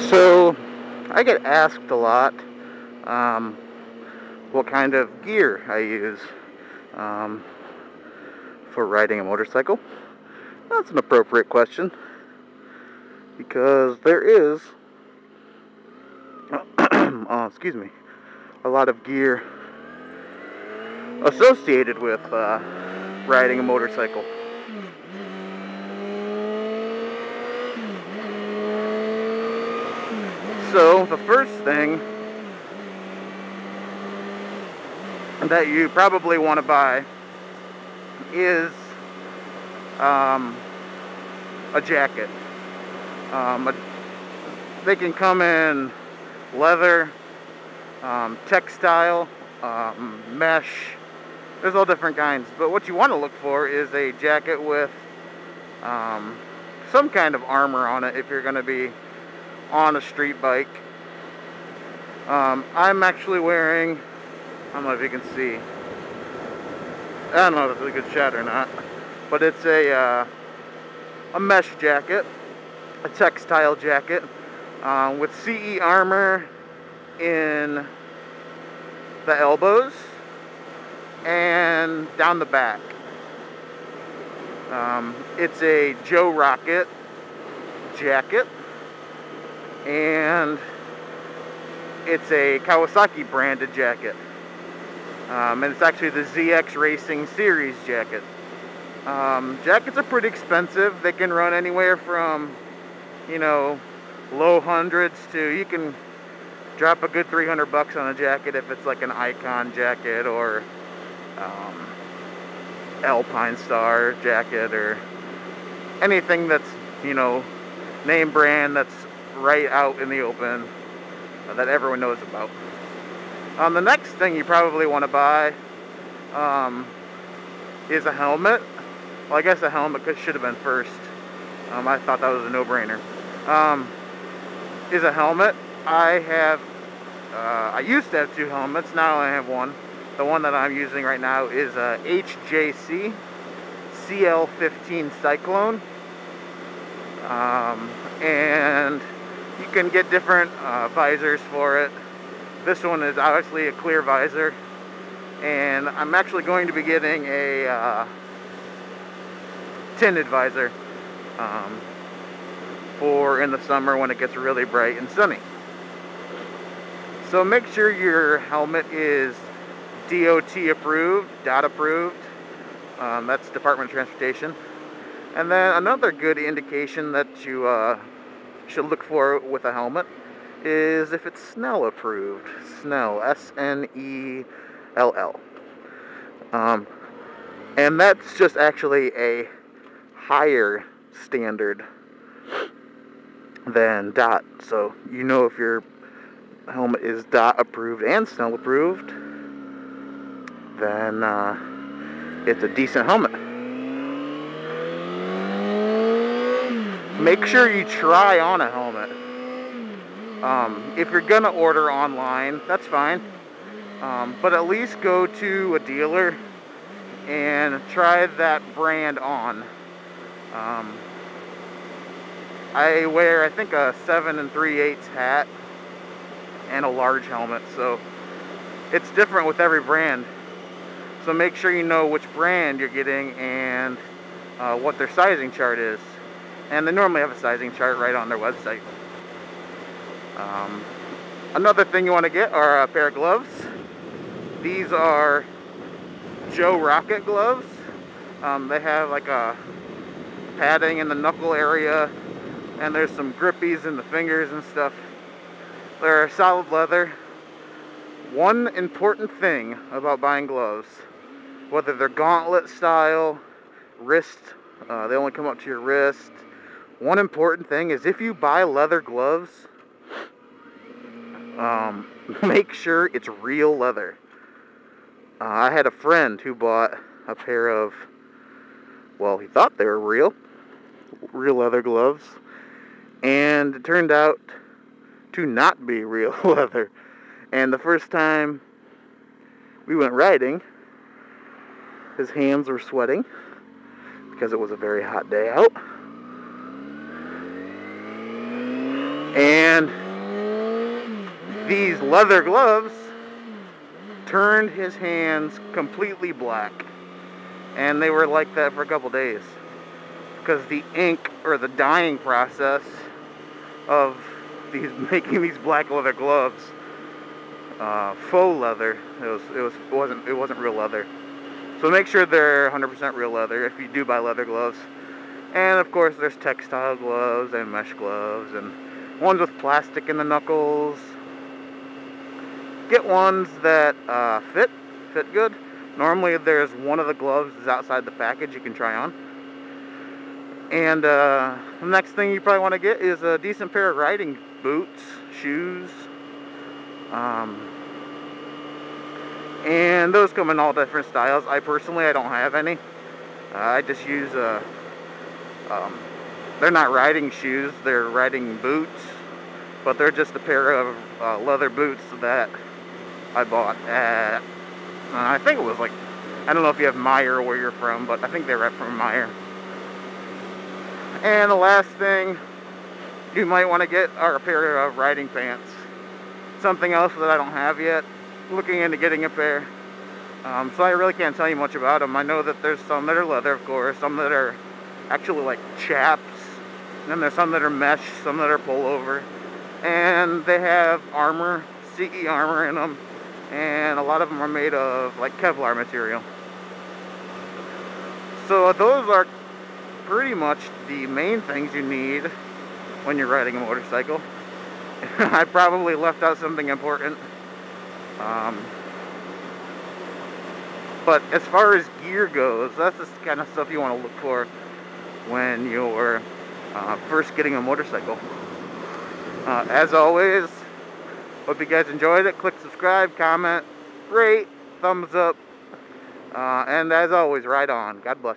So, I get asked a lot um, what kind of gear I use um, for riding a motorcycle. That's an appropriate question because there is, excuse me, a lot of gear associated with riding a motorcycle. So, the first thing that you probably want to buy is a jacket. They can come in leather, textile, mesh. There's all different kinds. But what you want to look for is a jacket with some kind of armor on it if you're going to be on a street bike. I'm actually wearing, I don't know if you can see, I don't know if it's a good shot or not, but it's a mesh jacket, a textile jacket, with CE armor in the elbows and down the back. It's a Joe Rocket jacket, and it's a Kawasaki branded jacket. And it's actually the ZX Racing Series jacket. Jackets are pretty expensive. They can run anywhere from, low hundreds to, you can drop a good $300 on a jacket if it's like an Icon jacket or Alpine Star jacket or anything that's, name brand that's right out in the open that everyone knows about. The next thing you probably want to buy is a helmet. Well, I guess a helmet should have been first. I thought that was a no-brainer. Is a helmet. I used to have two helmets. Now I have one. The one that I'm using right now is a HJC CL15 Cyclone. And you can get different visors for it. This one is obviously a clear visor, and I'm actually going to be getting a tinted visor for in the summer when it gets really bright and sunny. So make sure your helmet is DOT approved, DOT approved. That's Department of Transportation. And then another good indication that you should look for with a helmet is if it's Snell approved. Snell, SNELL. And that's just actually a higher standard than DOT. So if your helmet is DOT approved and Snell approved, then it's a decent helmet. Make sure you try on a helmet. If you're gonna order online, that's fine. But at least go to a dealer and try that brand on. I wear, I think, a 7 3/8 hat and a large helmet, so it's different with every brand. So make sure you know which brand you're getting and what their sizing chart is. And they normally have a sizing chart right on their website. Another thing you want to get are a pair of gloves. These are Joe Rocket gloves. They have like a padding in the knuckle area, and there's some grippies in the fingers and stuff. They're solid leather. One important thing about buying gloves, whether they're gauntlet style, wrist, they only come up to your wrist. One important thing is if you buy leather gloves, make sure it's real leather. I had a friend who bought a pair of, well, he thought they were real leather gloves, and it turned out to not be real leather. And the first time we went riding, his hands were sweating because it was a very hot day out. And leather gloves turned his hands completely black. And they were like that for a couple days. Because the ink, or the dyeing process of making these black leather gloves, faux leather, it wasn't real leather. So make sure they're 100% real leather if you do buy leather gloves. And of course there's textile gloves and mesh gloves and ones with plastic in the knuckles. Get ones that fit good. Normally there's one of the gloves is outside the package you can try on. And the next thing you probably want to get is a decent pair of riding boots, shoes. And those come in all different styles. I don't have any. I just use they're not riding shoes, they're riding boots, but they're just a pair of leather boots that I bought at, I think it was like, I don't know if you have Meijer where you're from, but I think they're from Meijer. And the last thing you might want to get are a pair of riding pants. Something else that I don't have yet. Looking into getting a pair. So I really can't tell you much about them. I know that there's some that are leather, of course, some that are actually like chaps, and then there's some that are mesh, some that are pullover, and they have armor, CE armor in them, and a lot of them are made of like Kevlar material. So those are pretty much the main things you need when you're riding a motorcycle. I probably left out something important. But as far as gear goes, that's the kind of stuff you want to look for when you're first getting a motorcycle. As always, hope you guys enjoyed it. Click subscribe, comment, rate, thumbs up, and as always, ride on. God bless.